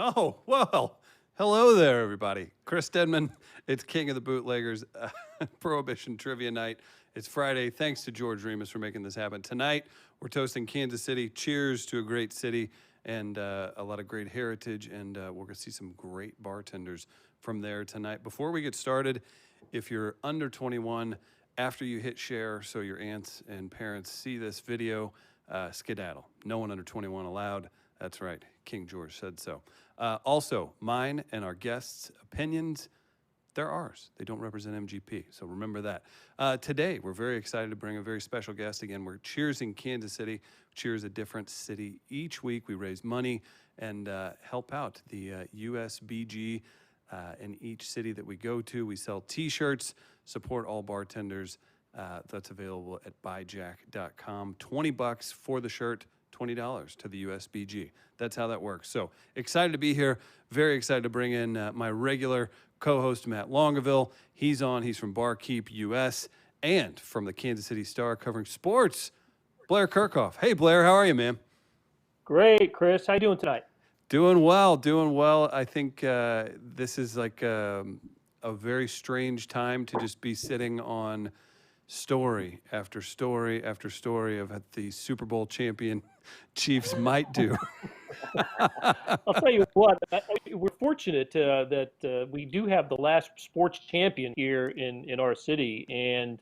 Oh, well, hello there, everybody. Chris Stedman, it's King of the Bootleggers, Prohibition Trivia Night. It's Friday. Thanks to George Remus for making this happen. Tonight, we're toasting Kansas City. Cheers to a great city and a lot of great heritage, and we're going to see some great bartenders from there tonight. Before we get started, if you're under 21, after you hit share so your aunts and parents see this video, skedaddle. No one under 21 allowed. That's right. King George said so. Also, mine and our guests' opinions, they're ours. They don't represent MGP. So remember that. Today, we're very excited to bring a very special guest. Again, we're cheersing Kansas City. Cheers a different city each week. We raise money and help out the USBG in each city that we go to. We sell T-shirts, support all bartenders. That's available at buyjack.com. $20 for the shirt, $20 to the USBG. That's how that works. So excited to be here. Very excited to bring in my regular co-host, Matt Longaville. He's on. He's from Barkeep US and from the Kansas City Star covering sports, Blair Kerkhoff. Hey, Blair, how are you, man? Great, Chris. How you doing tonight? Doing well, doing well. I think this is like a very strange time to just be sitting on story after story after story of what the Super Bowl champion Chiefs might do. I'll tell you what, we're fortunate that we do have the last sports champion here in our city, and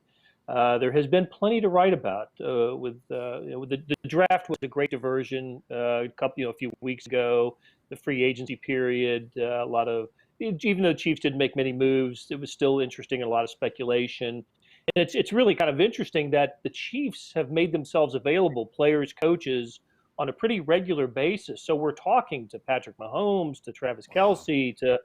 there has been plenty to write about. The draft was a great diversion a few weeks ago. The free agency period, a lot of even though the Chiefs didn't make many moves, it was still interesting and a lot of speculation. And it's really kind of interesting that the Chiefs have made themselves available, players, coaches, on a pretty regular basis. So we're talking to Patrick Mahomes, to Travis Kelce, to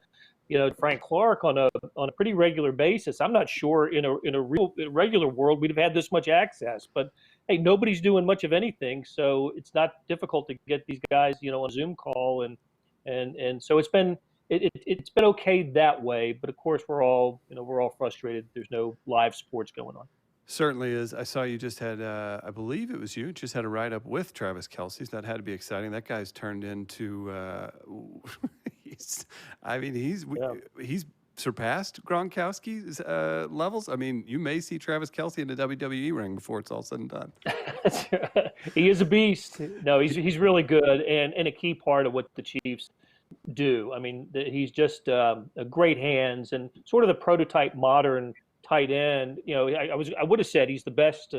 Frank Clark on a pretty regular basis. I'm not sure in a real regular world we'd have had this much access, but hey, nobody's doing much of anything, so it's not difficult to get these guys on a Zoom call, and so it's been okay that way. But of course we're all frustrated. There's no live sports going on. Certainly is. I saw you just had, I believe it was you, just had a write-up with Travis Kelce. That had to be exciting. That guy's turned into, he's surpassed Gronkowski's levels. I mean, you may see Travis Kelce in the WWE ring before it's all said and done. He is a beast. No, he's really good and a key part of what the Chiefs do. I mean, he's just a great hands and sort of the prototype modern tight end. I would have said he's the best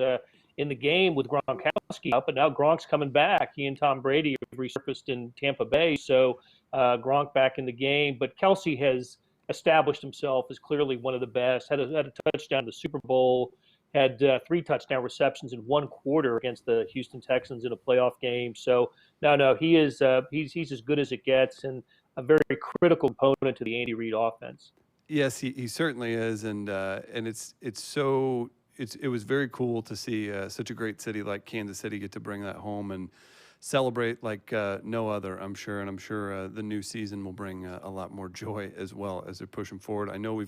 in the game with Gronkowski up, but now Gronk's coming back. He and Tom Brady have resurfaced in Tampa Bay, so Gronk back in the game. But Kelce has established himself as clearly one of the best. Had a touchdown in the Super Bowl. Had 3 touchdown receptions in 1 quarter against the Houston Texans in a playoff game. So no, he is he's as good as it gets and a very critical component to the Andy Reid offense. Yes, he certainly is, and it was very cool to see such a great city like Kansas City get to bring that home and celebrate like no other, I'm sure, and I'm sure the new season will bring a lot more joy as well as they're pushing forward. I know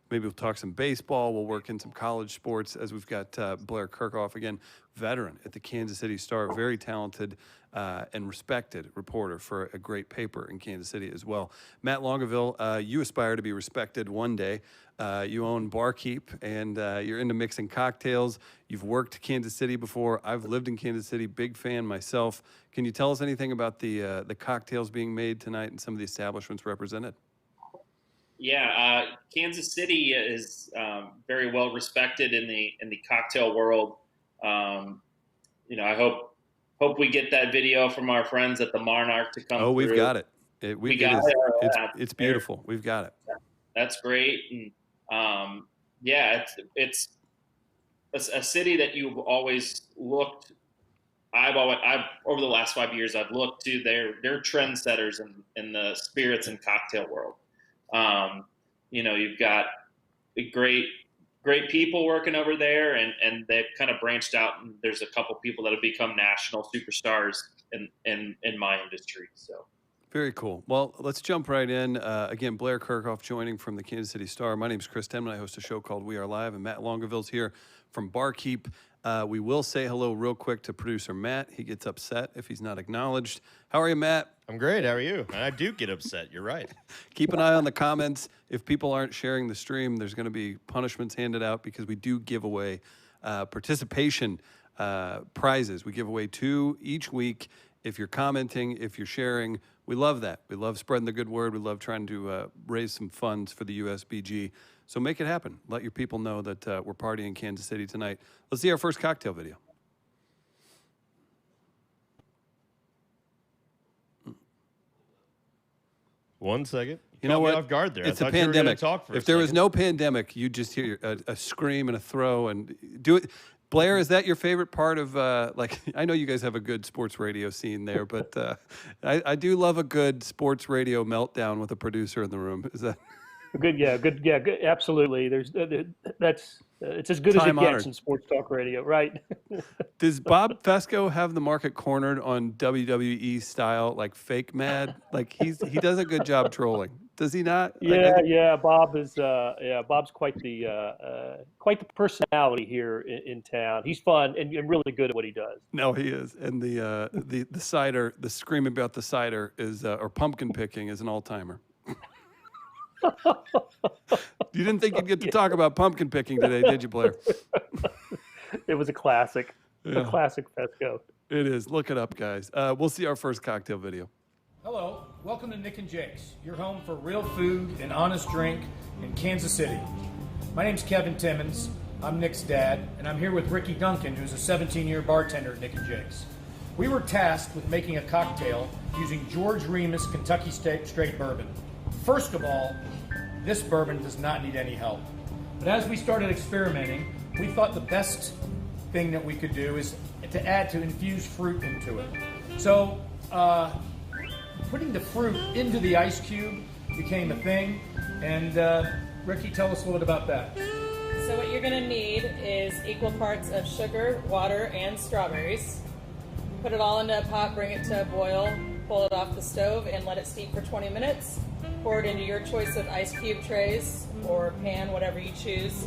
maybe we'll talk some baseball, we'll work in some college sports as we've got Blair Kerkhoff, again, veteran at the Kansas City Star, very talented and respected reporter for a great paper in Kansas City as well. Matt Longaville, you aspire to be respected one day. You own Barkeep, and you're into mixing cocktails. You've worked Kansas City before. I've lived in Kansas City, big fan myself. Can you tell us anything about the cocktails being made tonight and some of the establishments represented? Yeah, Kansas City is very well respected in the cocktail world. I hope we get that video from our friends at the Monarch to come. Oh, we've through. Got it. It's beautiful. We've got it. That's great. And it's a city that you've always looked. I've over the last 5 years, I've looked to they're trendsetters in the spirits and cocktail world. You've got great people working over there, and they've kind of branched out, and there's a couple people that have become national superstars in my industry. So very cool. Well, let's jump right in. Again, Blair Kerkhoff joining from the Kansas City Star. My name's Chris Denman. I host a show called We Are Live, and Matt Longaville's here from Barkeep. We will say hello real quick to producer Matt. He gets upset if he's not acknowledged. How are you, Matt? I'm great. How are you? I do get upset. You're right. Keep an eye on the comments. If people aren't sharing the stream, there's going to be punishments handed out because we do give away participation prizes. We give away 2 each week. If you're commenting, if you're sharing, we love that. We love spreading the good word. We love trying to raise some funds for the USBG. So make it happen. Let your people know that we're partying in Kansas City tonight. Let's see our first cocktail video. One second. You know Caught me what? off guard there. I It's a thought you were gonna pandemic. talk for a If there was second. no pandemic, you'd just hear a scream and a throw and do it. Blair, is that your favorite part of like? I know you guys have a good sports radio scene there, but I do love a good sports radio meltdown with a producer in the room. Is that Good, absolutely. That's it's as good as it Time gets honored. in sports talk radio, right? Does Bob Fesco have the market cornered on WWE style, like fake mad? Like he does a good job trolling, does he not? Like, Bob's quite the personality here in town. He's fun and really good at what he does. no, he is. And the cider, the scream about the cider is or pumpkin picking is an all timer. You didn't think you'd get to talk about pumpkin picking today, did you, Blair? It was a classic, Yeah. a classic Fesco. It is. Look it up, guys. We'll see our first cocktail video. Hello, welcome to Nick and Jake's, your home for real food and honest drink in Kansas City. My name's Kevin Timmons. I'm Nick's dad, and I'm here with Ricky Duncan, who's a 17-year bartender at Nick and Jake's. We were tasked with making a cocktail using George Remus Kentucky Straight Bourbon. First of all, this bourbon does not need any help. But as we started experimenting, we thought the best thing that we could do is to infuse fruit into it. So, putting the fruit into the ice cube became a thing. And Ricky, tell us a little bit about that. So what you're going to need is equal parts of sugar, water, and strawberries. Put it all into a pot, bring it to a boil, pull it off the stove, and let it steep for 20 minutes. Pour it into your choice of ice cube trays or pan, whatever you choose,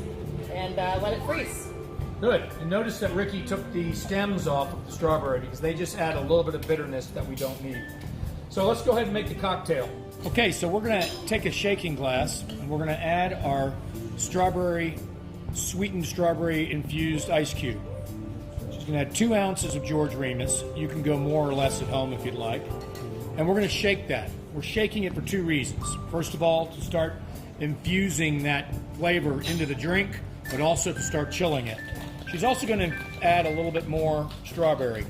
and let it freeze. Good. And notice that Ricky took the stems off of the strawberry because they just add a little bit of bitterness that we don't need. So let's go ahead and make the cocktail. Okay, so we're going to take a shaking glass and we're going to add our sweetened strawberry infused ice cube. She's going to add 2 ounces of George Remus. You can go more or less at home if you'd like. And we're going to shake that. We're shaking it for 2 reasons. First of all, to start infusing that flavor into the drink, but also to start chilling it. She's also going to add a little bit more strawberry.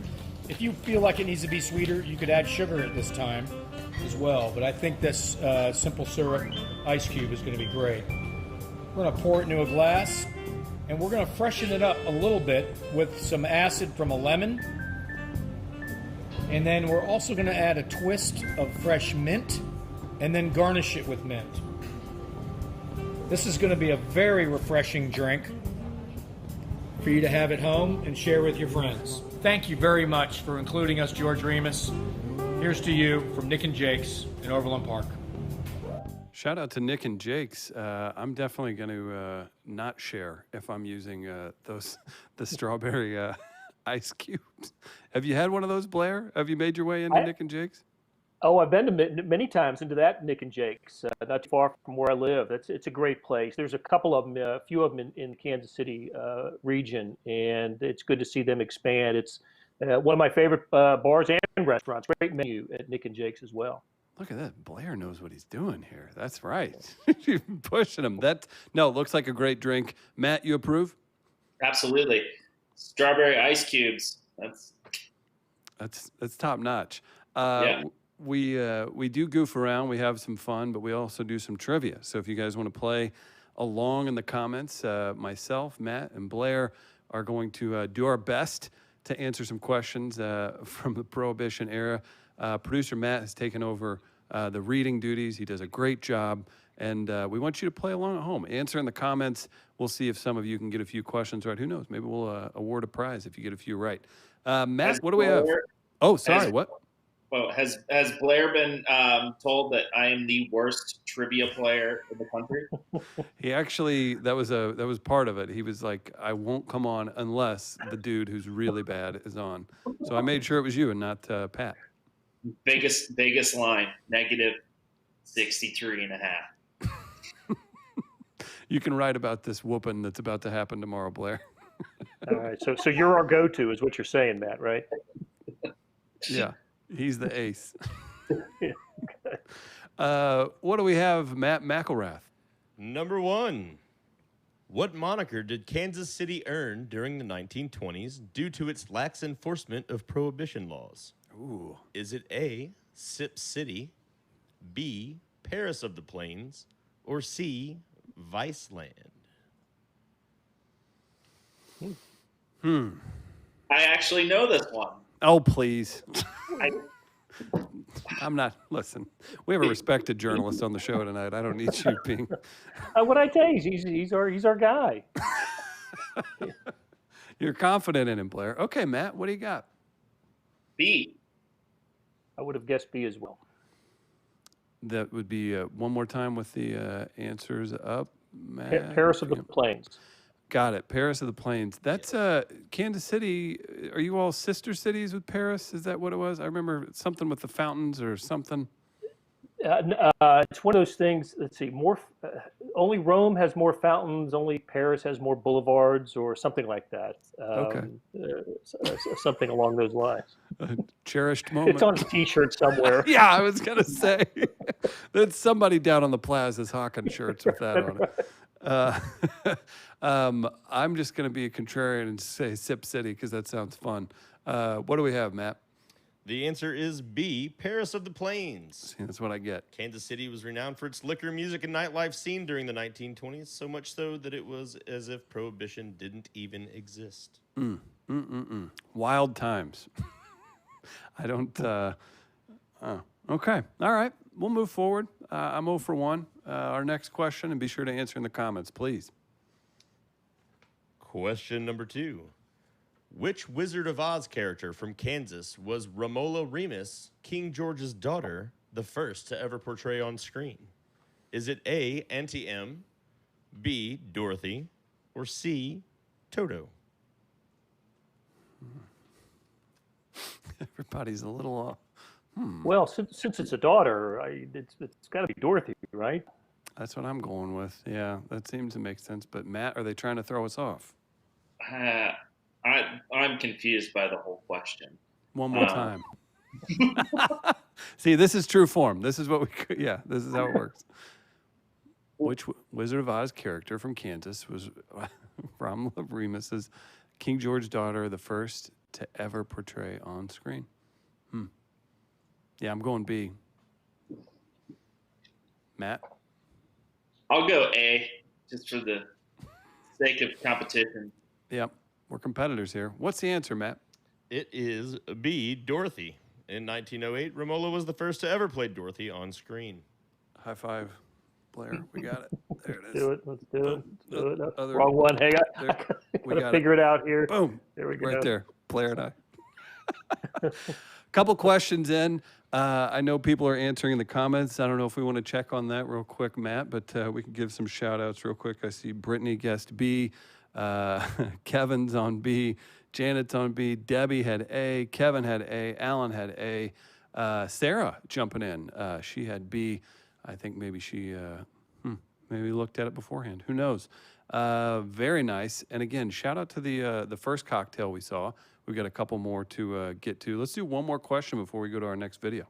If you feel like it needs to be sweeter, you could add sugar at this time as well. But I think this simple syrup ice cube is going to be great. We're going to pour it into a glass, and we're going to freshen it up a little bit with some acid from a lemon. And then we're also going to add a twist of fresh mint, and then garnish it with mint. This is going to be a very refreshing drink for you to have at home and share with your friends. Thank you very much for including us, George Remus. Here's to you from Nick and Jake's in Overland Park. Shout out to Nick and Jake's. I'm definitely going to not share if I'm using the strawberry ice cubes. Have you had one of those, Blair? Have you made your way into Nick and Jake's? Oh, I've been to many times into that Nick and Jake's, not too far from where I live. It's a great place. There's a couple of them, a few of them in Kansas City region, and it's good to see them expand. It's one of my favorite bars and restaurants. Great menu at Nick and Jake's as well. Look at that. Blair knows what he's doing here. That's right. You're pushing him. Looks like a great drink. Matt, you approve? Absolutely. Strawberry ice cubes. That's top notch. Yeah. We do goof around. We have some fun, but we also do some trivia. So if you guys want to play along in the comments, myself, Matt, and Blair are going to do our best to answer some questions from the Prohibition era. Producer Matt has taken over the reading duties. He does a great job, and we want you to play along at home. Answer in the comments. We'll see if some of you can get a few questions right. Who knows? Maybe we'll award a prize if you get a few right. Matt, what do we have? Oh, sorry, what? Well, has Blair been told that I am the worst trivia player in the country? He actually, that was part of it. He was like, I won't come on unless the dude who's really bad is on. So I made sure it was you and not Pat. Vegas line, negative 63.5. You can write about this whooping that's about to happen tomorrow, Blair. All right, so you're our go-to, is what you're saying, Matt, right? Yeah, he's the ace. What do we have, Matt McElrath? Number 1. What moniker did Kansas City earn during the 1920s due to its lax enforcement of prohibition laws? Ooh. Is it A, Sip City, B, Paris of the Plains, or C, Viceland? I actually know this one. Oh, please. I, I'm not. Listen, we have a respected journalist on the show tonight. I don't need you being. What I tell you, he's our guy. You're confident in him, Blair. Okay, Matt, what do you got? B. I would have guessed B as well. That would be one more time with the answers up. Matt, Paris of the Plains. Got it. Paris of the Plains. That's Kansas City. Are you all sister cities with Paris? Is that what it was? I remember something with the fountains or something. It's one of those things. Let's see. Only Rome has more fountains. Only Paris has more boulevards, or something like that. Okay. Something along those lines. A cherished moment. It's on a T-shirt somewhere. Yeah, I was gonna say that somebody down on the plaza is hawking shirts with that on it. I'm just gonna be a contrarian and say Sip City because that sounds fun. What do we have, Matt? The answer is B, Paris of the Plains. See, that's what I get. Kansas City was renowned for its liquor, music, and nightlife scene during the 1920s, so much so that it was as if Prohibition didn't even exist. Wild times. I don't. Okay. All right. We'll move forward. I'm 0 for 1. Our next question, and be sure to answer in the comments, please. Question number 2. Which Wizard of Oz character from Kansas was Romola Remus, King George's daughter, the first to ever portray on screen? Is it A, Auntie M, B, Dorothy, or C, Toto? Everybody's a little off. Well, since it's a daughter, it's got to be Dorothy, right? That's what I'm going with. Yeah, that seems to make sense. But Matt, are they trying to throw us off? I'm confused by the whole question. One more time. See, this is true form. This is what yeah, this is how it works. Which Wizard of Oz character from Kansas was Romola Remus's King George's daughter, the first to ever portray on screen? Yeah, I'm going B. Matt? I'll go A, just for the sake of competition. Yep, we're competitors here. What's the answer, Matt? It is B, Dorothy. In 1908, Romola was the first to ever play Dorothy on screen. High five, Blair. We got it. There it is. Do it. Let's do it. Let's do it. Other- Wrong one. Hang on. There, we Gotta got figure it out here. Boom. There we go. Right there. Blair and I. Couple questions in. I know people are answering in the comments. I don't know if we want to check on that real quick, Matt, but we can give some shout outs real quick. I see Brittany guessed B. Kevin's on B. Janet's on B. Debbie had A. Kevin had A. Alan had A. Sarah jumping in. She had B. I think maybe she maybe looked at it beforehand. Who knows? Very nice. And again, shout out to the first cocktail we saw. We've got a couple more to get to. Let's do one more question before we go to our next video.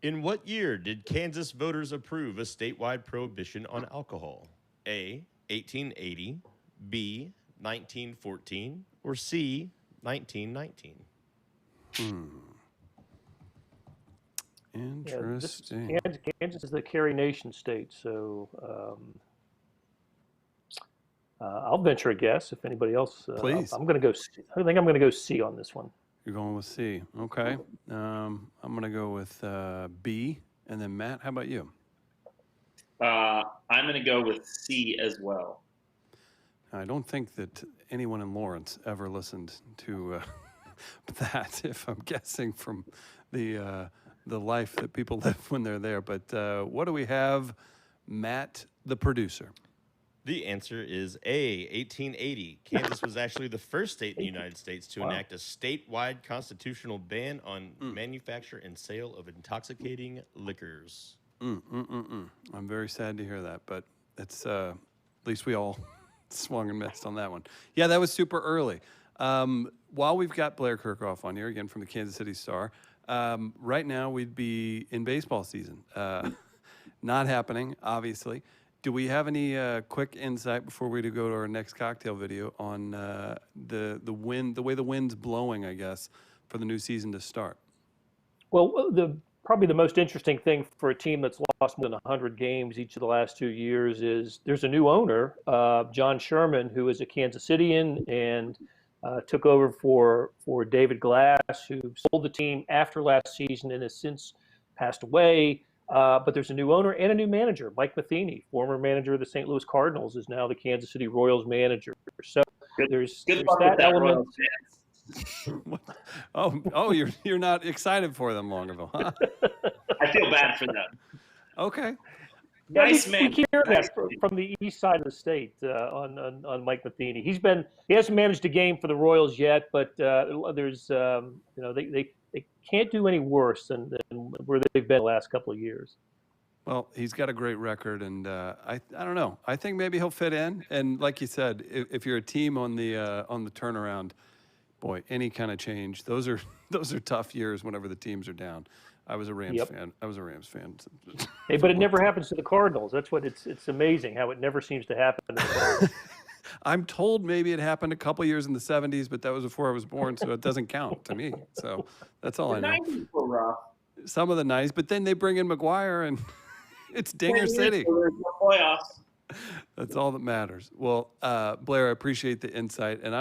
In what year did Kansas voters approve a statewide prohibition on alcohol? A, 1880, B, 1914, or C, 1919? Interesting. Kansas is the carry nation state, so I'll venture a guess. If anybody else, Please. I'm going to go. I think I'm going to go C on this one. You're going with C. Okay. I'm going to go with B. And then Matt, how about you? I'm going to go with C as well. I don't think that anyone in Lawrence ever listened to that, if I'm guessing from the life that people live when they're there. But what do we have, Matt, the producer? The answer is A, 1880. Kansas was actually the first state in the United States to enact a statewide constitutional ban on manufacture and sale of intoxicating liquors. I'm very sad to hear that, but it's at least we all swung and missed on that one. Yeah, that was super early. While we've got Blair Kerkhoff on here, again from the Kansas City Star, right now we'd be in baseball season. Not happening, obviously. Do we have any quick insight before we go to our next cocktail video on the wind, the way the wind's blowing, I guess, for the new season to start? Well, the probably the most interesting thing for a team that's lost more than 100 games each of the last 2 years is there's a new owner, John Sherman, who is a Kansas Cityan and took over for David Glass, who sold the team after last season and has since passed away. But there's a new owner and a new manager. Mike Matheny, former manager of the St. Louis Cardinals, is now the Kansas City Royals manager. So there's luck with that element. Royals fans. Oh, you're not excited for them, Longerville, huh? I feel bad for them. Okay. Yeah, Nice we man. keep hearing Nice that from the east side of the state on Mike Matheny. He hasn't managed a game for the Royals yet, but there's they can't do any worse than where they've been the last couple of years. Well, he's got a great record, and I don't know. I think maybe he'll fit in. And like you said, if you're a team on the turnaround, boy, any kind of change. Those are tough years whenever the teams are down. I was a Rams fan. Hey, but it never happens to the Cardinals. That's what it's amazing how it never seems to happen to the Cardinals. I'm told maybe it happened a couple years in the 70s, but that was before I was born, so it doesn't count to me. So that's all I know. 90s were rough. Some of the nice, but then they bring in McGuire, and it's Dinger City. So there's no playoffs. That's all that matters. Well, Blair, I appreciate the insight, and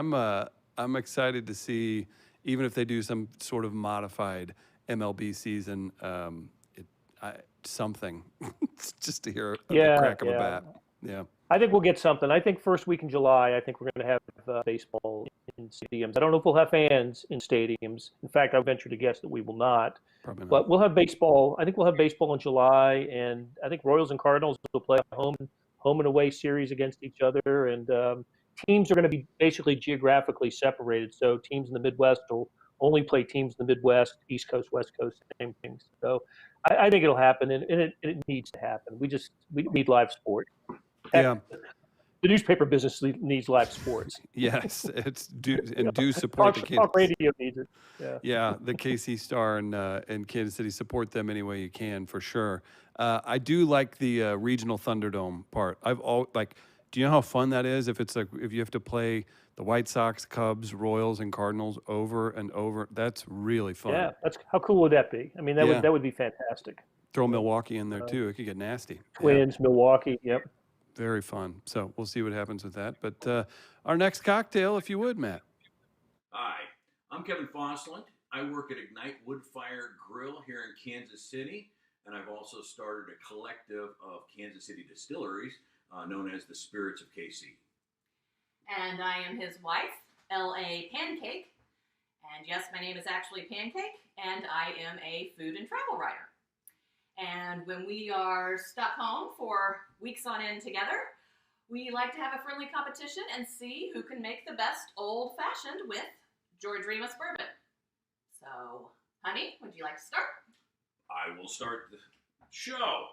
I'm excited to see, even if they do some sort of modified MLB season, something just to hear the crack of a bat. Yeah. I think we'll get something. I think first week in July, I think we're going to have baseball in stadiums. I don't know if we'll have fans in stadiums. In fact, I venture to guess that we will not. Probably not. But we'll have baseball. I think we'll have baseball in July, and I think Royals and Cardinals will play a home and away series against each other, and teams are going to be basically geographically separated. So teams in the Midwest will only play teams in the Midwest, East Coast, West Coast, same things. So I think it'll happen, and it needs to happen. We need live sport. Yeah. The newspaper business needs live sports. Yes, do support the Kansas. Talk radio needs it. Yeah, the KC Star and Kansas City, support them any way you can for sure. I do like the regional Thunderdome part. Do you know how fun that is? If you have to play the White Sox, Cubs, Royals, and Cardinals over and over, that's really fun. Yeah, how cool would that be? I mean, that would be fantastic. Throw Milwaukee in there too; it could get nasty. Twins, Milwaukee, yep. Very fun. So we'll see what happens with that. But our next cocktail, if you would, Matt. Hi, I'm Kevin Fosland. I work at Ignite Wood Fire Grill here in Kansas City, and I've also started a collective of Kansas City distilleries known as the Spirits of KC. And I am his wife, L.A. Pancake. And yes, my name is actually Pancake, and I am a food and travel writer. And when we are stuck home for weeks on end together, we like to have a friendly competition and see who can make the best old-fashioned with George Remus bourbon. So, honey, would you like to start? I will start the show.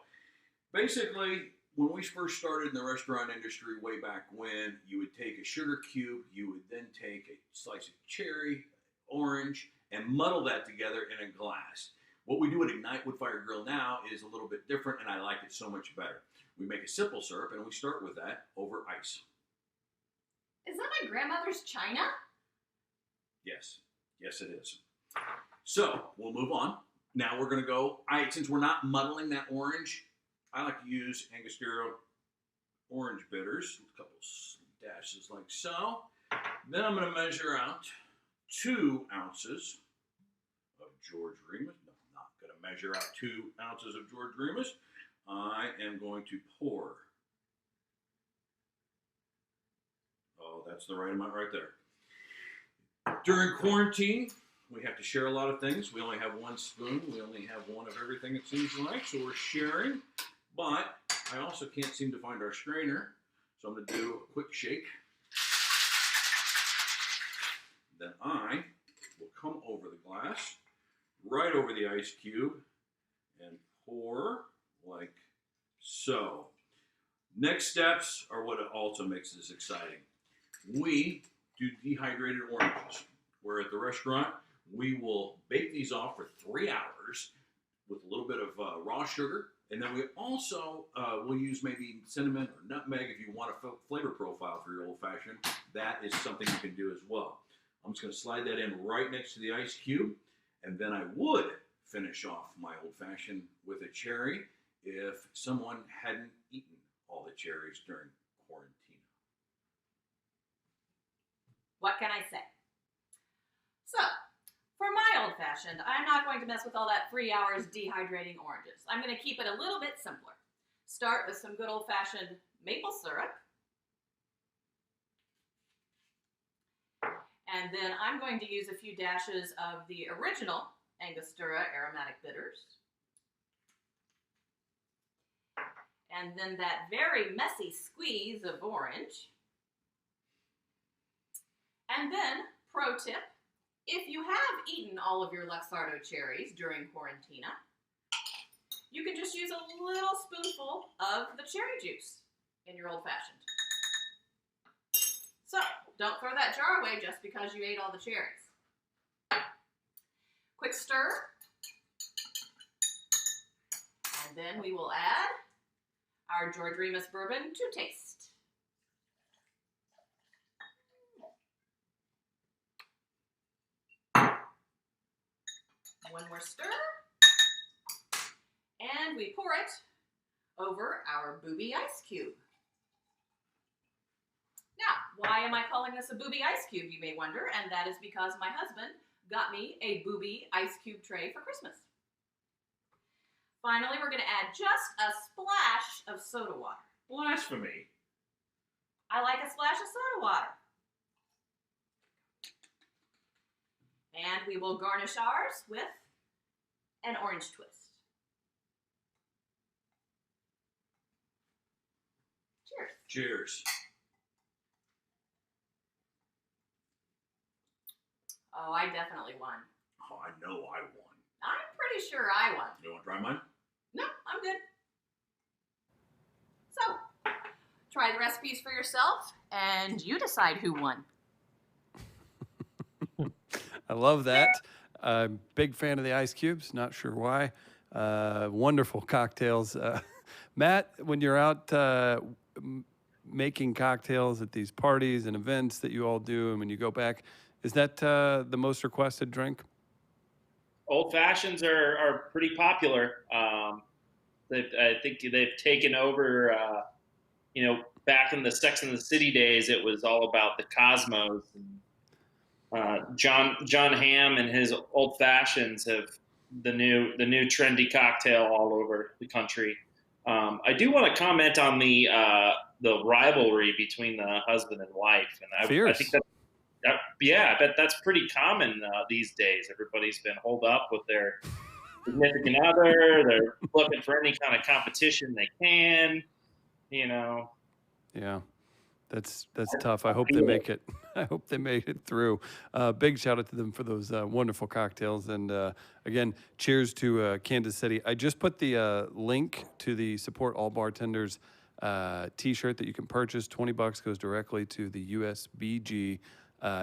Basically, when we first started in the restaurant industry way back when, you would take a sugar cube, you would then take a slice of cherry, orange, and muddle that together in a glass. What we do at Ignite Wood Fire Grill now is a little bit different, and I like it so much better. We make a simple syrup, and we start with that over ice. Is that my grandmother's china? Yes. Yes, it is. So, we'll move on. Now we're going to go, since we're not muddling that orange, I like to use Angostura orange bitters, a couple dashes like so. Then I'm going to measure out 2 ounces of George Remus. No, I'm not going to measure out 2 ounces of George Remus. I am going to pour. Oh, that's the right amount right there. During quarantine, we have to share a lot of things. We only have 1 spoon. We only have 1 of everything, it seems like, so we're sharing. But I also can't seem to find our strainer, so I'm going to do a quick shake. Then I will come over the glass, right over the ice cube, and pour like so. Next steps are what also makes this exciting. We do dehydrated oranges, where at the restaurant, we will bake these off for 3 hours with a little bit of raw sugar. And then we also will use maybe cinnamon or nutmeg if you want a flavor profile for your old fashioned. That is something you can do as well. I'm just going to slide that in right next to the ice cube. And then I would finish off my old fashioned with a cherry if someone hadn't eaten all the cherries during quarantine. What can I say? So, for my old fashioned, I'm not going to mess with all that 3 hours dehydrating oranges. I'm going to keep it a little bit simpler. Start with some good old fashioned maple syrup. And then I'm going to use a few dashes of the original Angostura aromatic bitters. And then that very messy squeeze of orange. And then, pro tip, if you have eaten all of your Luxardo cherries during quarantina, you can just use a little spoonful of the cherry juice in your old fashioned. So, don't throw that jar away just because you ate all the cherries. Quick stir. And then we will add our George Remus bourbon to taste. One more stir. And we pour it over our booby ice cube. Now, why am I calling this a booby ice cube, you may wonder, and that is because my husband got me a booby ice cube tray for Christmas. Finally, we're going to add just a splash of soda water. Blasphemy. I like a splash of soda water. And we will garnish ours with an orange twist. Cheers. Cheers. Oh, I definitely won. Oh, I know I won. I'm pretty sure I won. You want to try mine? No, I'm good. So, try the recipes for yourself, and you decide who won. I love that. Big fan of the ice cubes. Not sure why. Wonderful cocktails. Matt, when you're out making cocktails at these parties and events that you all do, and when you go back, is that the most requested drink? Old fashions are pretty popular. I think they've taken over. Back in the Sex and the City days, it was all about the Cosmos. And, John Hamm and his old fashions have the new trendy cocktail all over the country. I do want to comment on the rivalry between the husband and wife, and I think I bet that's pretty common these days. Everybody's been holed up with their significant other. They're looking for any kind of competition they can. Yeah, that's tough. I hope they make it. I hope they make it through. Big shout out to them for those wonderful cocktails. And again, cheers to Kansas City. I just put the link to the Support All Bartenders T-shirt that you can purchase. $20 goes directly to the USBG.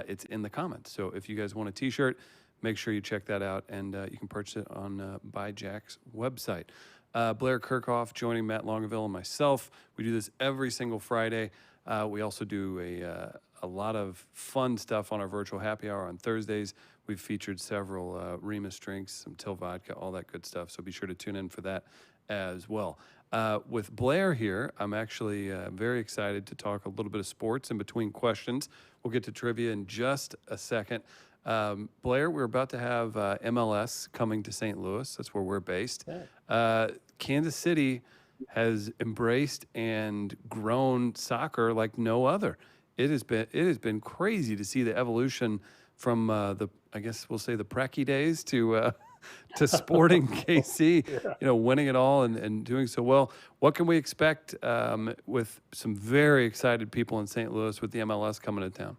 It's in the comments. So if you guys want a T-shirt, make sure you check that out, and you can purchase it on Buy Jack's website. Blair Kerkhoff joining Matt Longaville and myself. We do this every single Friday. We also do a lot of fun stuff on our virtual happy hour on Thursdays. We've featured several Remus drinks, some Till vodka, all that good stuff. So be sure to tune in for that as well. With Blair here, I'm actually very excited to talk a little bit of sports in between questions. We'll get to trivia in just a second. Blair, we're about to have MLS coming to St. Louis. That's where we're based. Kansas City has embraced and grown soccer like no other. It has been crazy to see the evolution from I guess we'll say the Preki days to Sporting KC, winning it all and doing so well. What can we expect with some very excited people in St. Louis with the MLS coming to town?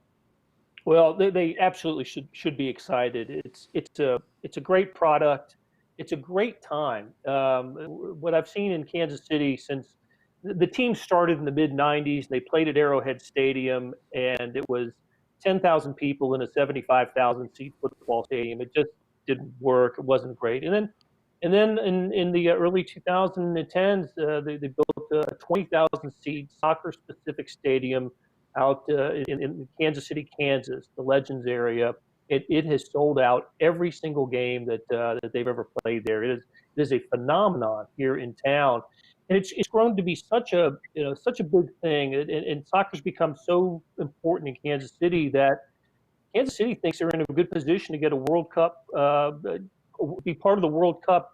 Well, they absolutely should be excited. It's a great product. It's a great time. What I've seen in Kansas City since the team started in the mid-'90s, they played at Arrowhead Stadium, and it was 10,000 people in a 75,000-seat football stadium. It just didn't work. It wasn't great. And then in the early 2010s, they built a 20,000-seat soccer-specific stadium out in Kansas City, Kansas, the Legends area. It has sold out every single game that they've ever played there. It is a phenomenon here in town, and it's grown to be such a big thing. And soccer's become so important in Kansas City that Kansas City thinks they're in a good position to get a World Cup, be part of the World Cup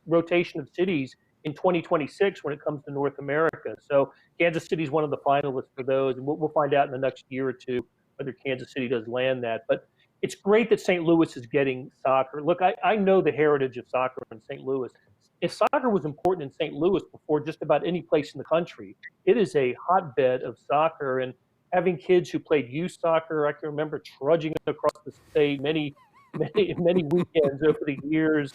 rotation of cities in 2026 when it comes to North America. So Kansas City is one of the finalists for those, and we'll find out in the next year or two whether Kansas City does land that. But it's great that St. Louis is getting soccer. Look, I know the heritage of soccer in St. Louis. If soccer was important in St. Louis before just about any place in the country, it is a hotbed of soccer. And having kids who played youth soccer, I can remember trudging across the state many weekends over the years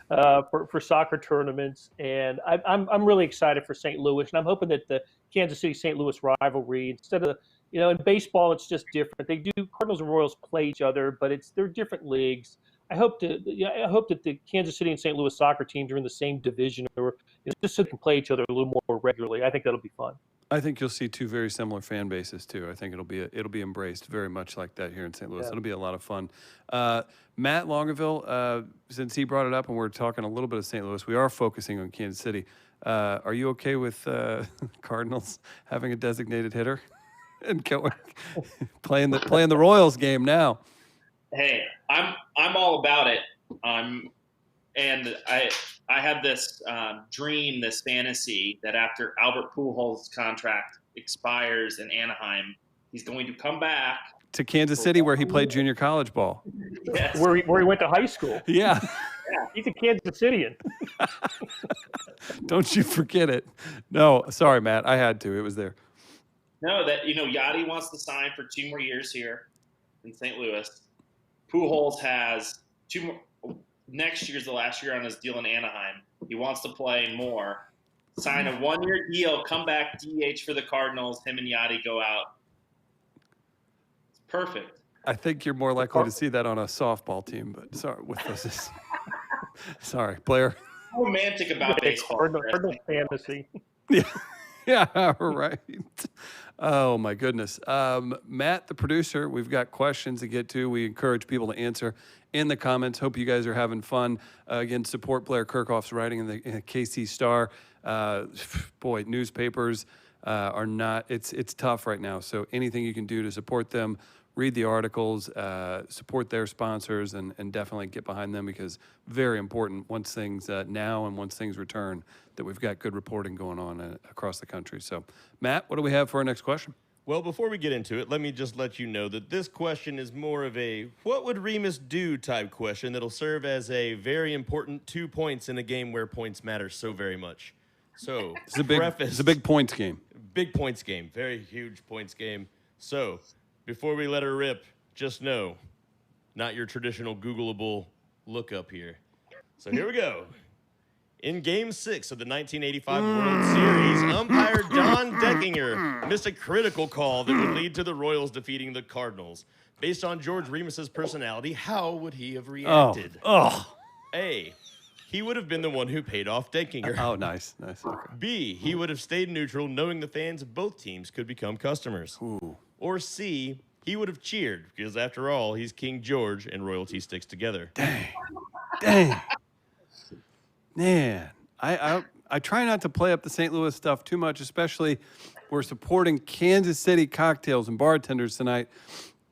for soccer tournaments. And I'm really excited for St. Louis, and I'm hoping that the Kansas City St. Louis rivalry, instead of in baseball, it's just different. They do Cardinals and Royals play each other, but they're different leagues. I hope that the Kansas City and St. Louis soccer teams are in the same division, or just so they can play each other a little more regularly. I think that'll be fun. I think you'll see two very similar fan bases too. I think it'll be embraced very much like that here in St. Louis. Yeah. It'll be a lot of fun. Matt Longaville, since he brought it up and we're talking a little bit of St. Louis, we are focusing on Kansas City. Are you okay with Cardinals having a designated hitter and playing the Royals game now? Hey, I'm all about it. And I have this dream, this fantasy that after Albert Pujols' contract expires in Anaheim, he's going to come back to Kansas City, where he played junior college ball. Yes. Where he went to high school. Yeah. He's a Kansas Cityan. Don't you forget it. No, sorry, Matt. I had to. It was there. No, that Yachty wants to sign for 2 more years here in St. Louis. Pujols has 2 more. Next year's the last year on his deal in Anaheim. He wants to play more. Sign a 1-year deal, come back DH for the Cardinals. Him and Yachty go out. It's perfect. I think you're more likely to see that on a softball team, but sorry, with us. Sorry, Blair. Romantic about baseball. Cardinal fantasy. Yeah, right. Oh, my goodness. Matt, the producer, we've got questions to get to. We encourage people to answer in the comments. Hope you guys are having fun. Again, support Blair Kerkhoff's writing in the KC Star. Boy, newspapers are not, it's tough right now. So anything you can do to support them, read the articles, support their sponsors, and definitely get behind them, because very important once things now and once things return, that we've got good reporting going on across the country. So, Matt, what do we have for our next question? Well, before we get into it, let me just let you know that this question is more of a what would Remus do type question that'll serve as a very important 2 points in a game where points matter so very much. So, It's a big points game. Big points game. Very huge points game. So, before we let her rip, just know, not your traditional Googleable lookup here. So here we go. In Game 6 of the 1985 World Series, umpire Don Deckinger missed a critical call that would lead to the Royals defeating the Cardinals. Based on George Remus's personality, how would he have reacted? A, he would have been the one who paid off Deckinger. Oh, nice. Okay. B, he would have stayed neutral, knowing the fans of both teams could become customers. Ooh. Or C, he would have cheered, because after all, he's King George and royalty sticks together. Dang. Man, I try not to play up the St. Louis stuff too much, especially we're supporting Kansas City cocktails and bartenders tonight.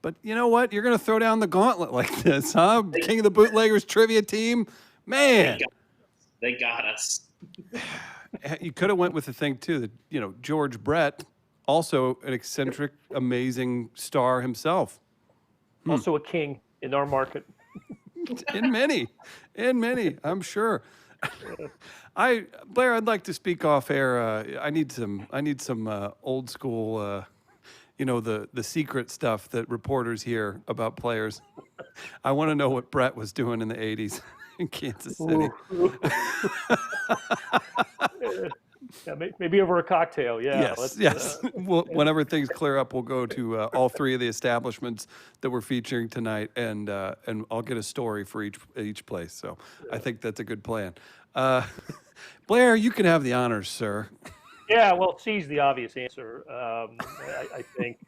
But you know what? You're going to throw down the gauntlet like this, huh? King of the Bootleggers trivia team. Man. They got us. You could have went with the thing, too, that, George Brett, also an eccentric, amazing star himself. Also a king in our market. In many, I'm sure. Blair, I'd like to speak off air. I need some old school, the secret stuff that reporters hear about players. I want to know what Brett was doing in the 80s in Kansas City. Yeah, maybe over a cocktail. Yeah. Yes. Whenever things clear up, we'll go to all 3 of the establishments that we're featuring tonight, and I'll get a story for each place. So I think that's a good plan. Blair, you can have the honors, sir. Yeah, well, C's the obvious answer. I think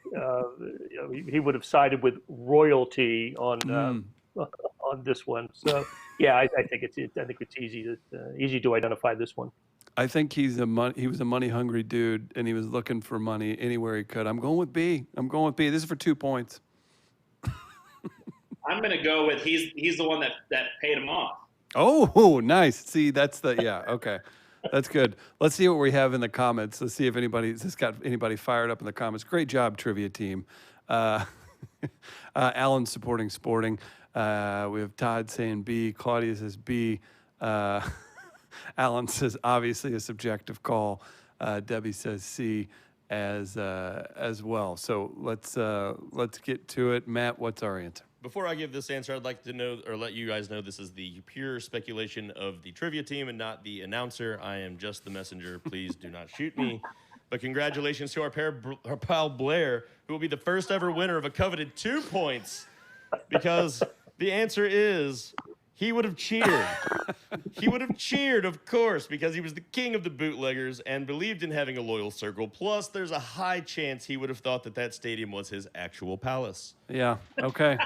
he would have sided with royalty on on this one. So yeah, I think it's easy to identify this one. I think he was a money hungry dude, and he was looking for money anywhere he could. I'm going with B. This is for 2 points. I'm going to go with he's the one that paid him off. Oh, nice. See, that's okay. That's good. Let's see what we have in the comments. Let's see if this got anybody fired up in the comments. Great job, trivia team. Alan's supporting sporting. We have Todd saying B. Claudia says B. Alan says obviously a subjective call. Debbie says C as well. So let's get to it. Matt, what's our answer? Before I give this answer, I'd like to know, or let you guys know, this is the pure speculation of the trivia team and not the announcer. I am just the messenger. Please do not shoot me. But congratulations to our pal Blair, who will be the first ever winner of a coveted 2 points, because the answer is he would have cheered. He would have cheered, of course, because he was the king of the bootleggers and believed in having a loyal circle. Plus, there's a high chance he would have thought that stadium was his actual palace. Yeah, okay.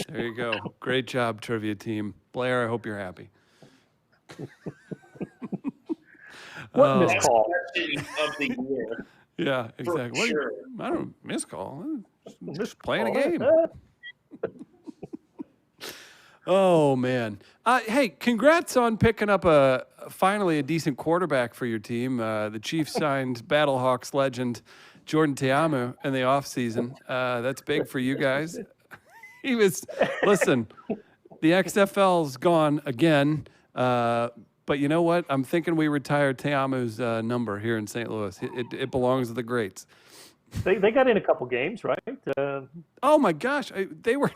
There you go. Great job, trivia team. Blair, I hope you're happy. What miscall? Of the year. Yeah, exactly. Sure. I don't miscall. Just playing a game. Oh man! Hey, congrats on picking up finally a decent quarterback for your team. The Chiefs signed Battlehawks legend Jordan Ta'amu in the offseason. That's big for you guys. Listen, the XFL's gone again, but you know what? I'm thinking we retire Ta'amu's number here in St. Louis. It belongs to the greats. They got in a couple games, right? Oh my gosh, they were.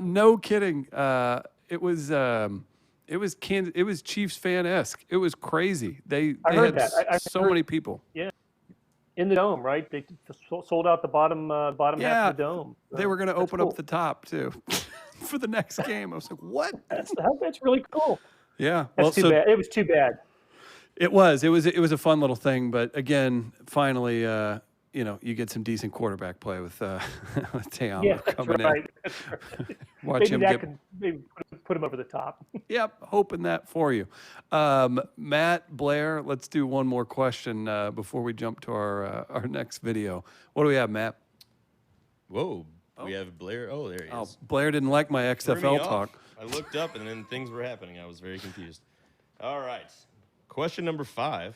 No kidding. It was Chiefs fan-esque. It was crazy. They heard had that. so many people. Yeah, in the dome, right? They sold out the bottom half of the dome. They were going to open up the top too for the next game. I was like, what? That's really cool. Yeah, That's too bad. It was too bad. It was a fun little thing, but again, finally, you get some decent quarterback play with Ta'amu coming in. That's right. Watch maybe him can put him over the top. Yep, hoping that for you. Matt, Blair, let's do one more question before we jump to our next video. What do we have, Matt? Whoa, we have Blair. Oh, there he is. Blair didn't like my XFL talk. I looked up and then things were happening. I was very confused. All right. Question number 5.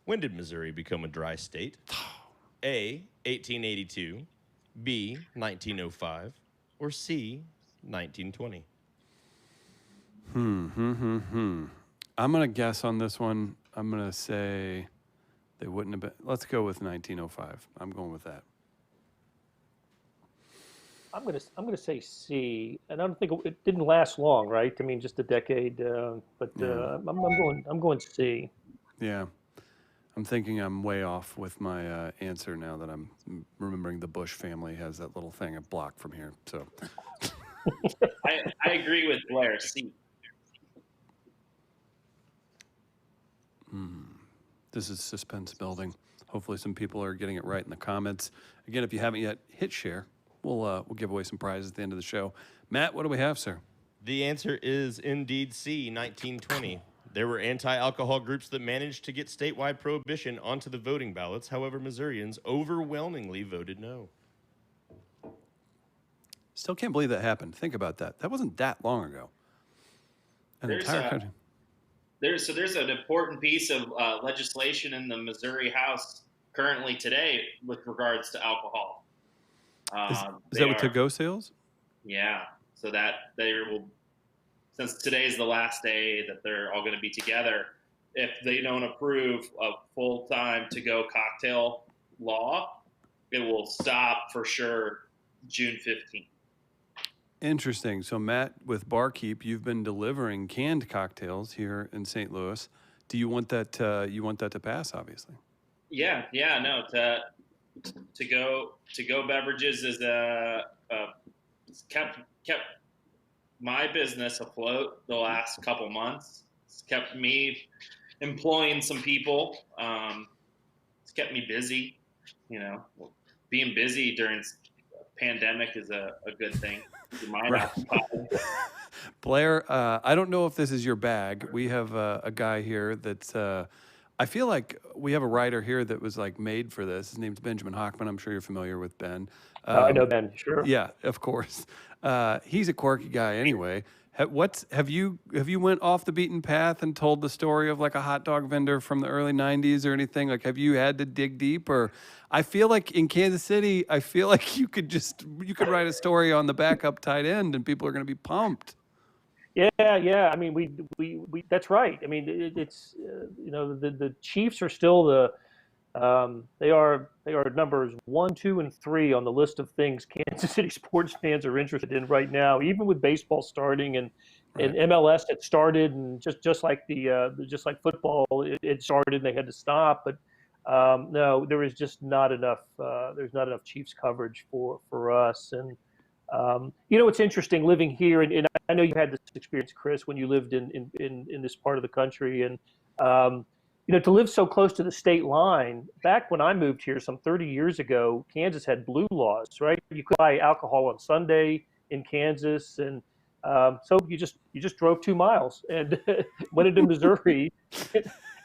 When did Missouri become a dry state? A, 1882, B, 1905, or C, 1920? I'm going to guess on this one. I'm going to say they wouldn't have been. Let's go with 1905. I'm going with that. I'm gonna say C, and I don't think it didn't last long, right? I mean, just a decade. But I'm going C. Yeah. I'm thinking I'm way off with my answer now that I'm remembering the Bush family has that little thing a block from here. So I agree with Blair. C. This is suspense building. Hopefully some people are getting it right in the comments. Again, if you haven't yet, hit share. We'll give away some prizes at the end of the show. Matt, what do we have, sir? The answer is indeed C, 1920. There were anti-alcohol groups that managed to get statewide prohibition onto the voting ballots. However, Missourians overwhelmingly voted no. Still can't believe that happened. Think about that. That wasn't that long ago. An entire country. There's an important piece of legislation in the Missouri House currently today with regards to alcohol. Is that with to-go sales? Yeah. So that they will, since today's the last day that they're all going to be together, if they don't approve a full-time to-go cocktail law, it will stop for sure June 15th. Interesting. So, Matt, with Barkeep, you've been delivering canned cocktails here in St. Louis. Do you want that? You want that to pass? Obviously. Yeah. No. To go beverages is kept my business afloat the last couple months. It's kept me employing some people. It's kept me busy. You know, being busy during pandemic is a good thing. Your mind occupied. Blair, I don't know if this is your bag. We have a guy here that's, I feel like we have a writer here that was like made for this. His name's Benjamin Hockman. I'm sure you're familiar with Ben. I know Ben, sure. Yeah, of course. He's a quirky guy anyway. Have you went off the beaten path and told the story of like a hot dog vendor from the early 90s or anything? Like, have you had to dig deep? Or I feel like in Kansas City, I feel like you could write a story on the backup tight end and people are going to be pumped. Yeah. I mean, we that's right. I mean, it's the Chiefs are still they are numbers 1, 2, and 3 on the list of things Kansas City sports fans are interested in right now. Even with baseball starting and MLS had started, and just like football, it started and they had to stop. But no, there is just not enough. There's not enough Chiefs coverage for us. And it's interesting living here, and I know you had this experience, Chris, when you lived in this part of the country, and to live so close to the state line. Back when I moved here some 30 years ago, Kansas had blue laws, right? You could buy alcohol on Sunday in Kansas, and so you just drove 2 miles and went into Missouri.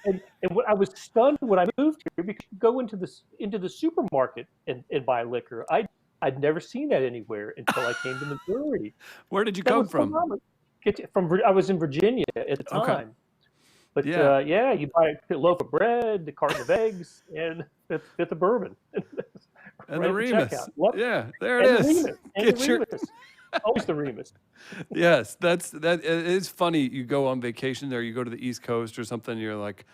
And I was stunned when I moved here because you go into the supermarket and buy liquor. I'd never seen that anywhere until I came to Missouri. Where did you come from? I was in Virginia at the time. Okay. But you buy a loaf of bread, a carton of eggs, and a fifth of bourbon. And the Remus. Yeah, there it is. The Remus. Always the Remus. Yes, that is funny. You go on vacation there, you go to the East Coast or something, you're like,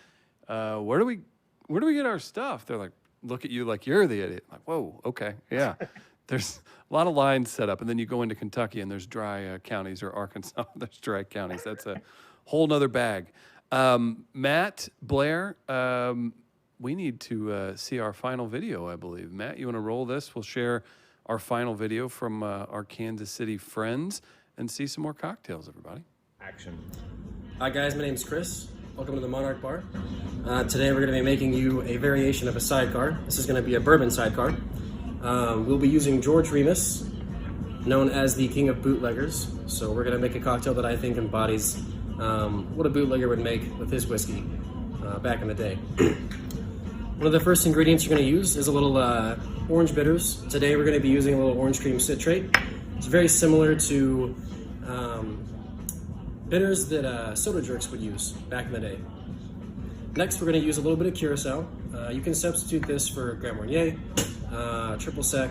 where do we get our stuff? They're like, look at you like you're the idiot. I'm like, whoa, okay, yeah. There's a lot of lines set up, and then you go into Kentucky and there's dry counties, or Arkansas, there's dry counties. That's a whole nother bag. Matt, Blair, we need to see our final video, I believe. Matt, you want to roll this? We'll share our final video from our Kansas City friends and see some more cocktails, everybody. Action. Hi guys, my name is Chris. Welcome to the Monarch Bar. Today we're going to be making you a variation of a sidecar. This is going to be a bourbon sidecar. We'll be using George Remus, known as the King of Bootleggers. So we're going to make a cocktail that I think embodies what a bootlegger would make with his whiskey back in the day. One of the first ingredients you're going to use is a little orange bitters. Today we're going to be using a little orange cream citrate. It's very similar to bitters that soda jerks would use back in the day. Next, we're going to use a little bit of curacao. You can substitute this for Grand Marnier, triple sec,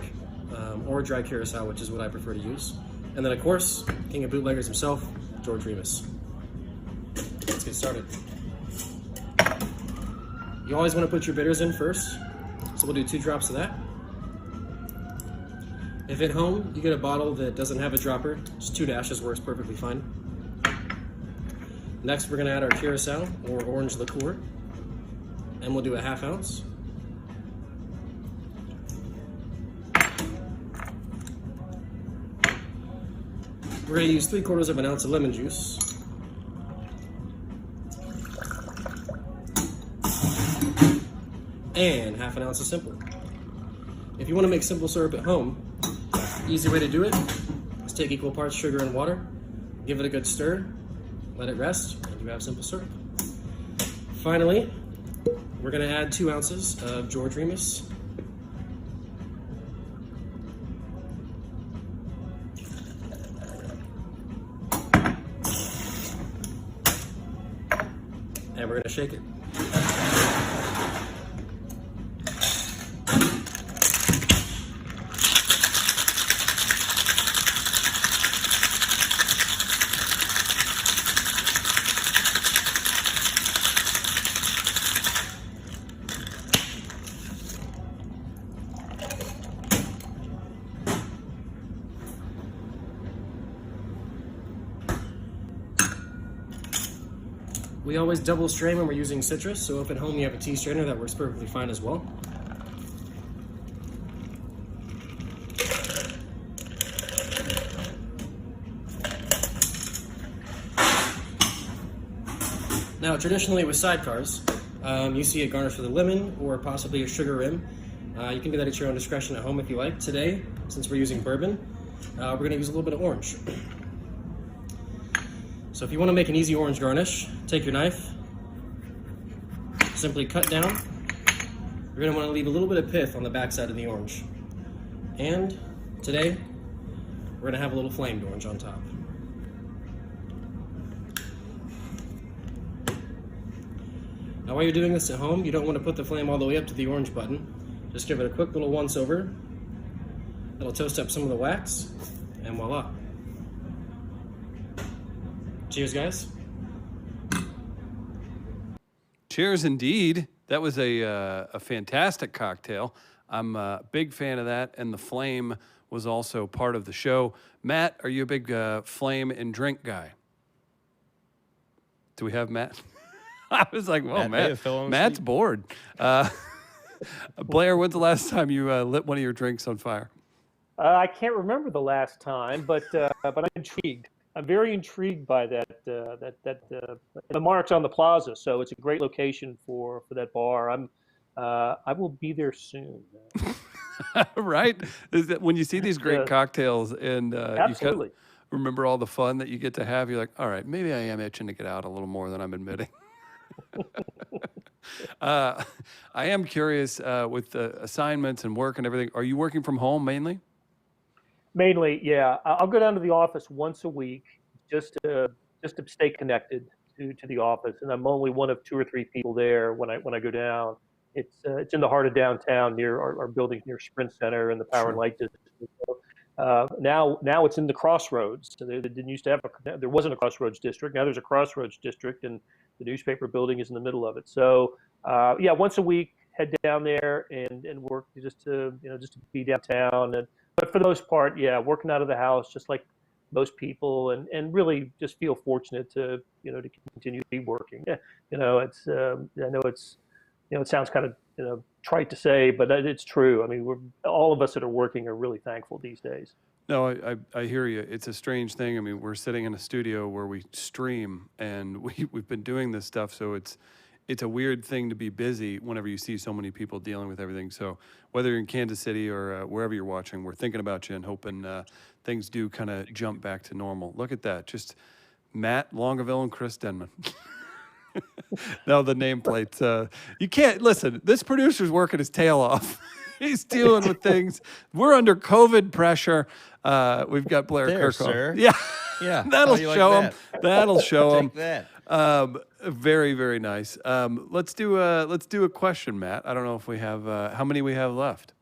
or dry curacao, which is what I prefer to use. And then, of course, King of Bootleggers himself, George Remus. Let's get started. You always want to put your bitters in first, so we'll do 2 drops of that. If at home you get a bottle that doesn't have a dropper, just 2 dashes works perfectly fine. Next, we're going to add our curacao or orange liqueur, and we'll do a 1/2 ounce. We're going to use 3/4 of an ounce of lemon juice. And 1/2 ounce of simple. If you want to make simple syrup at home, easy way to do it is take equal parts sugar and water, give it a good stir, let it rest, and you have simple syrup. Finally, we're going to add 2 ounces of George Remus. And we're going to shake it. We always double strain when we're using citrus, so if at home you have a tea strainer, that works perfectly fine as well. Now, traditionally with sidecars, You see it garnished with a lemon or possibly a sugar rim. You can do that at your own discretion at home if you like. Today, since we're using bourbon, we're going to use a little bit of orange. So if you want to make an easy orange garnish, take your knife, simply cut down. You're going to want to leave a little bit of pith on the backside of the orange. And today, we're going to have a little flamed orange on top. Now while you're doing this at home, you don't want to put the flame all the way up to the orange button. Just give it a quick little once over. That'll toast up some of the wax, and voila. Cheers, guys. Cheers, indeed. That was a fantastic cocktail. I'm a big fan of that, and the flame was also part of the show. Matt, are you a big flame and drink guy? Do we have Matt? I was like, well, Matt's bored. Blair, when's the last time you lit one of your drinks on fire? I can't remember the last time, but I'm intrigued. I'm very intrigued by that. The Monarch's on the Plaza, so it's a great location for that bar. I will be there soon. Right? Is that when you see these great cocktails and absolutely you remember all the fun that you get to have, you're like, all right, maybe I am itching to get out a little more than I'm admitting. I am curious with the assignments and work and everything. Are you working from home mainly? Mainly, yeah. I'll go down to the office once a week just to stay connected to the office, and I'm only one of 2 or 3 people there when I go down. It's in the heart of downtown, near our buildings near Sprint Center and the Power and Light District. Now it's in the Crossroads. So they didn't used to have there wasn't a Crossroads district. Now there's a Crossroads district, and the newspaper building is in the middle of it. So yeah, once a week head down there and work just to be downtown. But for the most part, yeah, working out of the house just like most people, and really just feel fortunate to continue to be working. Yeah, it's I know it's it sounds kind of trite to say, but it's true. I mean, all of us that are working are really thankful these days. No, I hear you. It's a strange thing. I mean, we're sitting in a studio where we stream, and we've been doing this stuff, so it's a weird thing to be busy whenever you see so many people dealing with everything. So whether you're in Kansas City or wherever you're watching, we're thinking about you and hoping things do kind of jump back to normal. Look at that. Just Matt Longaville and Chris Denman. No, the nameplates. You can't listen. This producer's working his tail off. He's dealing with things. We're under COVID pressure. We've got Blair Kerkhoff. Sir. Yeah, yeah. That'll show him. That'll show him. Take that. Very, very nice. Let's do a question, Matt. I don't know if we have how many we have left.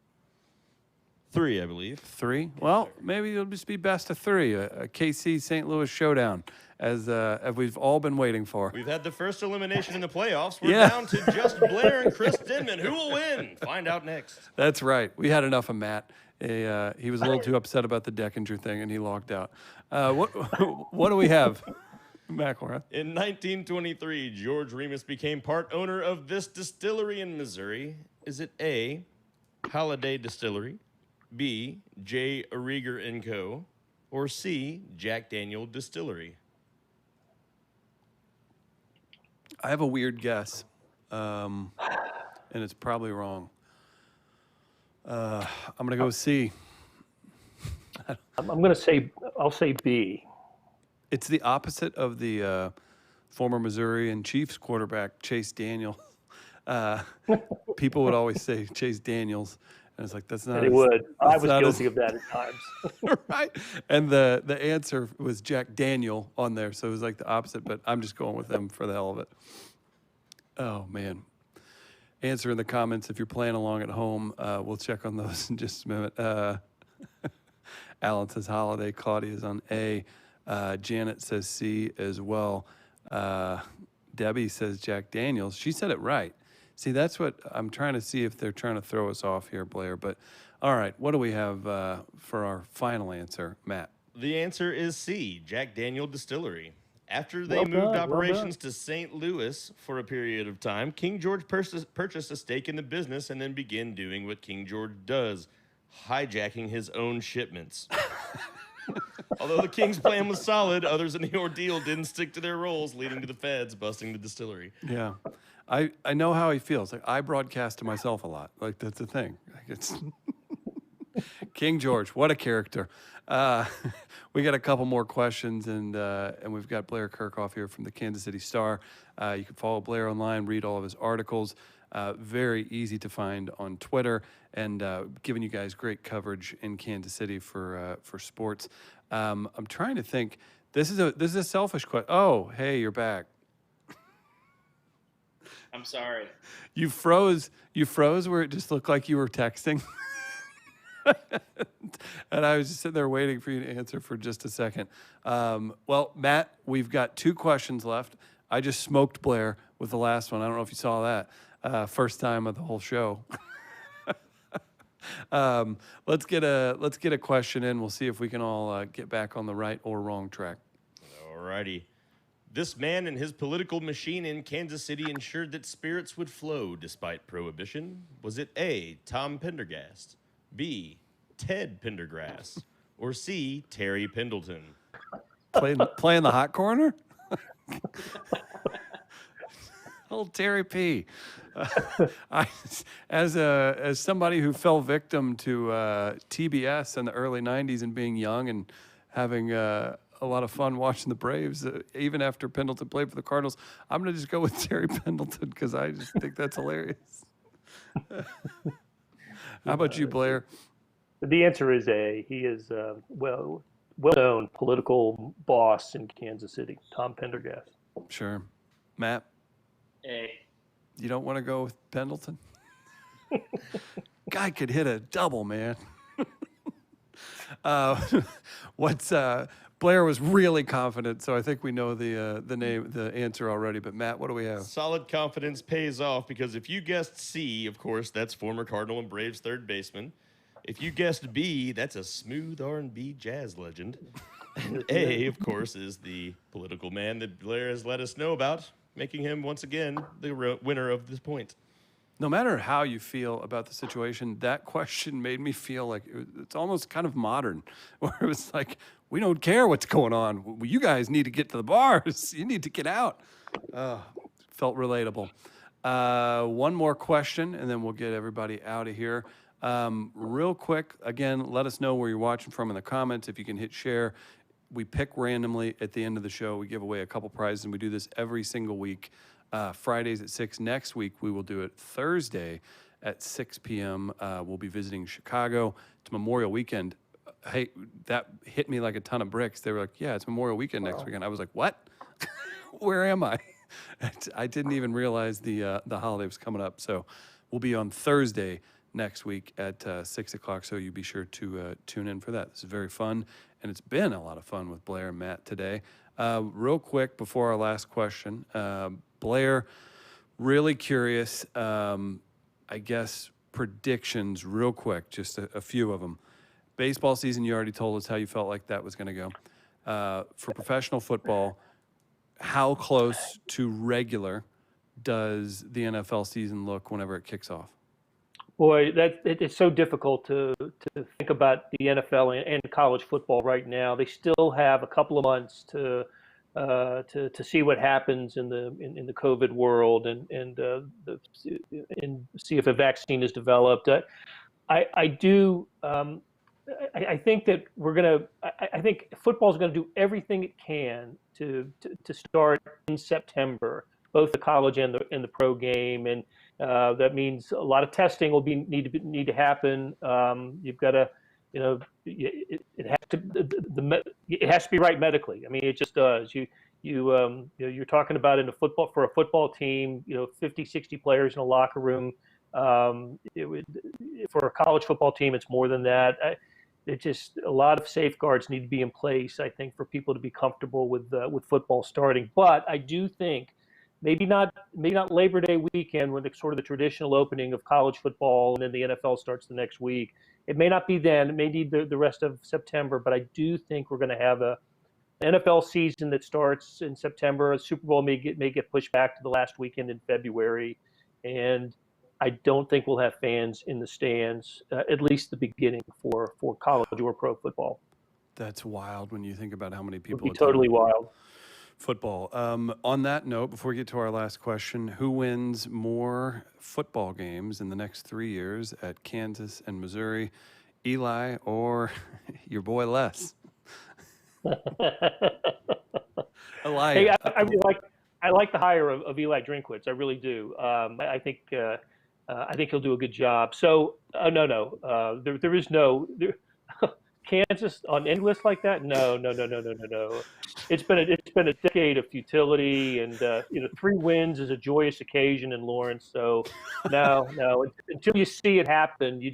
3, I believe. 3. Well, maybe it'll just be best of 3. A KC St. Louis showdown, as we've all been waiting for. We've had the first elimination in the playoffs. We're down to just Blair and Chris Denman. Who will win? Find out next. That's right. We had enough of Matt. He was a little too upset about the Deckinger thing, and he logged out. What do we have, McElrath? In 1923, George Remus became part owner of this distillery in Missouri. Is it A, Holiday Distillery, B, J. Rieger & Co., or C, Jack Daniel Distillery? I have a weird guess, and it's probably wrong. I'm going to go C. I'm going to say, I'll say B. It's the opposite of the former Missouri and Chiefs quarterback, Chase Daniel. People would always say Chase Daniels. And it's like, that's not. They would. I was guilty of that at times. Right. And the answer was Jack Daniel on there. So it was like the opposite, but I'm just going with them for the hell of it. Oh, man. Answer in the comments if you're playing along at home. We'll check on those in just a minute. Alan says Holiday. Claudia is on A. Janet says C as well. Debbie says Jack Daniels. She said it right. See, that's what I'm trying to see if they're trying to throw us off here, Blair. But all right, what do we have for our final answer, Matt? The answer is C, Jack Daniel Distillery. After they moved operations to St. Louis for a period of time, King George purchased a stake in the business and then began doing what King George does, hijacking his own shipments. Although the King's plan was solid, others in the ordeal didn't stick to their roles, leading to the feds busting the distillery. Yeah. I know how he feels. Like, I broadcast to myself a lot. Like, that's the thing. Like, it's King George. What a character. We got a couple more questions, and we've got Blair Kerkhoff here from the Kansas City Star. You can follow Blair online, read all of his articles. Very easy to find on Twitter, and giving you guys great coverage in Kansas City for sports. I'm trying to think. This is a selfish question. Oh, hey, you're back. I'm sorry. You froze where it just looked like you were texting. And I was just sitting there waiting for you to answer for just a second. Well, Matt, we've got 2 questions left. I just smoked Blair with the last one. I don't know if you saw that. First time of the whole show. Let's get a question in. We'll see if we can all get back on the right or wrong track. Alrighty. This man and his political machine in Kansas City ensured that spirits would flow despite Prohibition. Was it A, Tom Pendergast, B, Ted Pendergrass, or C, Terry Pendleton? Playing the hot corner? Old Terry P. As somebody who fell victim to TBS in the early 90s and being young and having a lot of fun watching the Braves, even after Pendleton played for the Cardinals, I'm going to just go with Terry Pendleton because I just think that's hilarious. How about you, Blair? The answer is A. He is well-known political boss in Kansas City, Tom Pendergast. Sure. Matt? A. You don't want to go with Pendleton? Guy could hit a double, man. Blair was really confident, so I think we know the answer already. But Matt, what do we have? Solid confidence pays off because if you guessed C, of course, that's former Cardinal and Braves third baseman. If you guessed B, that's a smooth R&B jazz legend. And A, of course, is the political man that Blair has let us know about, making him once again the winner of this point. No matter how you feel about the situation, that question made me feel like it's almost kind of modern, where it was like, we don't care what's going on. You guys need to get to the bars. You need to get out. Felt relatable. One more question, and then we'll get everybody out of here. Real quick, again, let us know where you're watching from in the comments. If you can hit share. We pick randomly at the end of the show. We give away a couple prizes, and we do this every single week. Fridays at 6. Next week, we will do it Thursday at 6 p.m. We'll be visiting Chicago. It's Memorial Weekend. Hey, that hit me like a ton of bricks. They were like, yeah, it's Memorial Weekend next weekend. I was like, what? Where am I? I didn't even realize the holiday was coming up. So we'll be on Thursday next week at 6 o'clock, so you be sure to tune in for that. This is very fun, and it's been a lot of fun with Blair and Matt today. Real quick, before our last question, Blair, really curious, I guess, predictions real quick, just a few of them. Baseball season, you already told us how you felt like that was going to go. For professional football, how close to regular does the NFL season look whenever it kicks off? Boy, it's so difficult to think about the NFL and college football right now. They still have a couple of months to see what happens in the COVID world and see if a vaccine is developed. I think that I think football is going to do everything it can to start in September, both the college and the pro game, and that means a lot of testing will need to happen. You've got to, it has to be right medically. I mean, it just does. You're talking about for a football team, 50, 60 players in a locker room. For a college football team, it's more than that. It's just a lot of safeguards need to be in place, I think, for people to be comfortable with football starting. But I do think maybe not Labor Day weekend when it's sort of the traditional opening of college football and then the NFL starts the next week. It may not be then. It may need the rest of September. But I do think we're going to have an NFL season that starts in September. A Super Bowl may get pushed back to the last weekend in February, and I don't think we'll have fans in the stands, at least the beginning for college or pro football. That's wild when you think about how many people. It would be totally wild. football. On that note, before we get to our last question, who wins more football games in the next 3 years at Kansas and Missouri, Eli or your boy Les? Hey, I really like the hire of Eli Drinkwitz. I really do. I think he'll do a good job. So no, there is no Kansas on any list like that. No. It's been a decade of futility, and 3 wins is a joyous occasion in Lawrence. So no, until you see it happen, you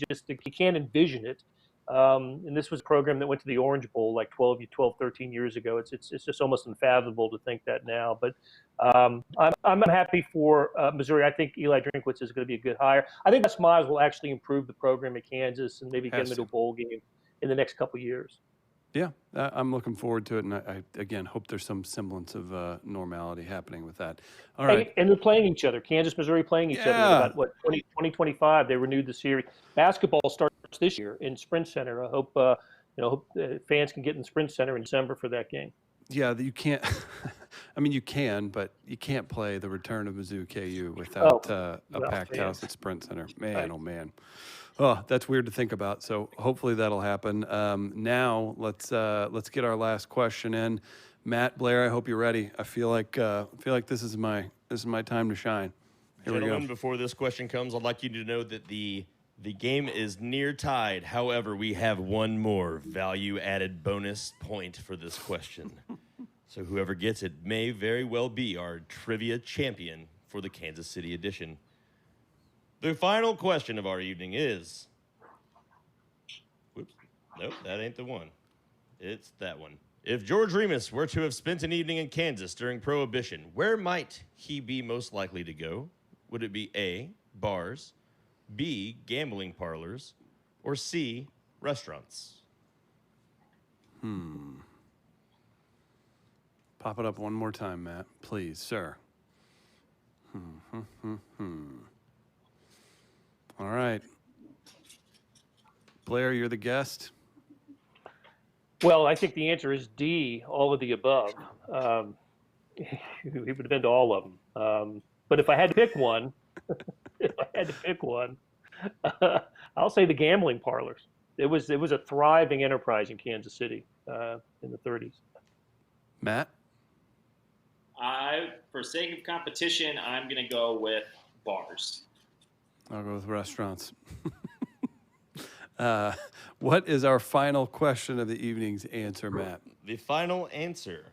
can't envision it. And this was a program that went to the Orange Bowl like 12, 13 years ago. It's just almost unfathomable to think that now. But I'm happy for Missouri. I think Eli Drinkwitz is going to be a good hire. I think Les Miles will actually improve the program at Kansas and maybe get them into a bowl game in the next couple of years. Yeah, I'm looking forward to it, and I again hope there's some semblance of normality happening with that. All right. And they're playing each other. Kansas, Missouri playing each other in about 2025. They renewed the series. Basketball starts this year in Sprint Center. I hope fans can get in Sprint Center in December for that game. Yeah, you can't. I mean, you can, but you can't play the return of Mizzou KU without a packed house at Sprint Center. Man, right. Oh man. Oh, that's weird to think about. So hopefully that'll happen. Now let's get our last question in. Matt, Blair, I hope you're ready. I feel like this is my time to shine. Here Gentlemen, we go. Before this question comes, I'd like you to know that the game is near tied. However, we have one more value-added bonus point for this question. So whoever gets it may very well be our trivia champion for the Kansas City edition. The final question of our evening is... Whoops. Nope, that ain't the one. It's that one. If George Remus were to have spent an evening in Kansas during Prohibition, where might he be most likely to go? Would it be A, bars, B, gambling parlors, or C, restaurants? Pop it up one more time, Matt, please, sir. All right. Blair, you're the guest. Well, I think the answer is D, all of the above. He would have been to all of them. But if I had to pick one, I'll say the gambling parlors. It was a thriving enterprise in Kansas City in the 30s. Matt? For sake of competition, I'm going to go with bars. I'll go with restaurants. What is our final question of the evening's answer, Matt? The final answer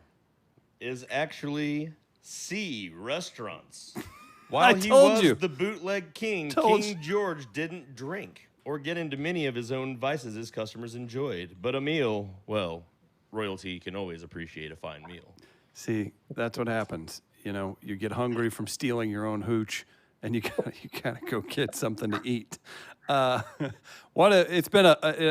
is actually C, restaurants. While he was the bootleg king, King George didn't drink or get into many of his own vices his customers enjoyed. But a meal, well, royalty can always appreciate a fine meal. See, that's what happens. You get hungry from stealing your own hooch, and you gotta go get something to eat. It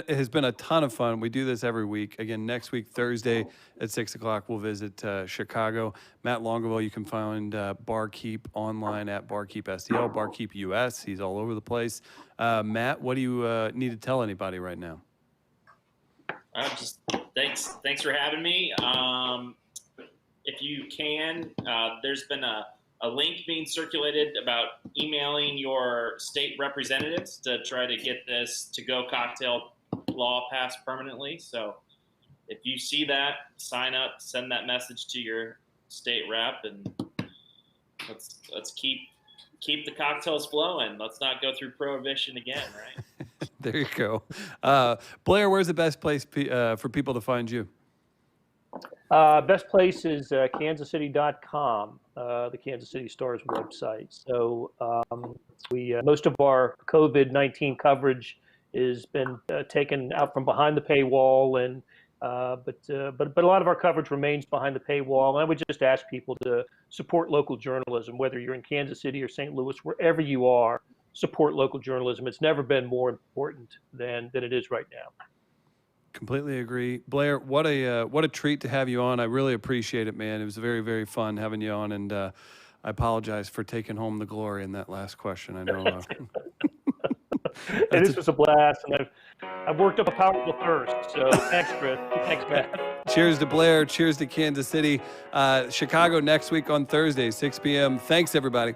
has been a ton of fun. We do this every week. Again, next week, Thursday at 6:00, we'll visit Chicago. Matt Longaville, you can find Barkeep online at Barkeep STL, Barkeep US. He's all over the place. Matt, what do you need to tell anybody right now? Just thanks for having me. If you can, there's been a link being circulated about emailing your state representatives to try to get this to-go cocktail law passed permanently. So if you see that, sign up, send that message to your state rep, and let's keep the cocktails flowing. Let's not go through Prohibition again, right? There you go. Blair, where's the best place for people to find you? Best place is kansascity.com, the Kansas City Star's website. So most of our COVID-19 coverage has been taken out from behind the paywall, and but a lot of our coverage remains behind the paywall. And I would just ask people to support local journalism, whether you're in Kansas City or St. Louis, wherever you are. Support local journalism. It's never been more important than it is right now. Completely agree. Blair, what a treat to have you on. I really appreciate it, man. It was very, very fun having you on, and I apologize for taking home the glory in that last question. I know And this was a blast, and I've worked up a powerful thirst. So thanks, Chris. Thanks, Matt. Cheers to Blair. Cheers to Kansas City. Chicago next week on Thursday, 6 p.m. Thanks, everybody.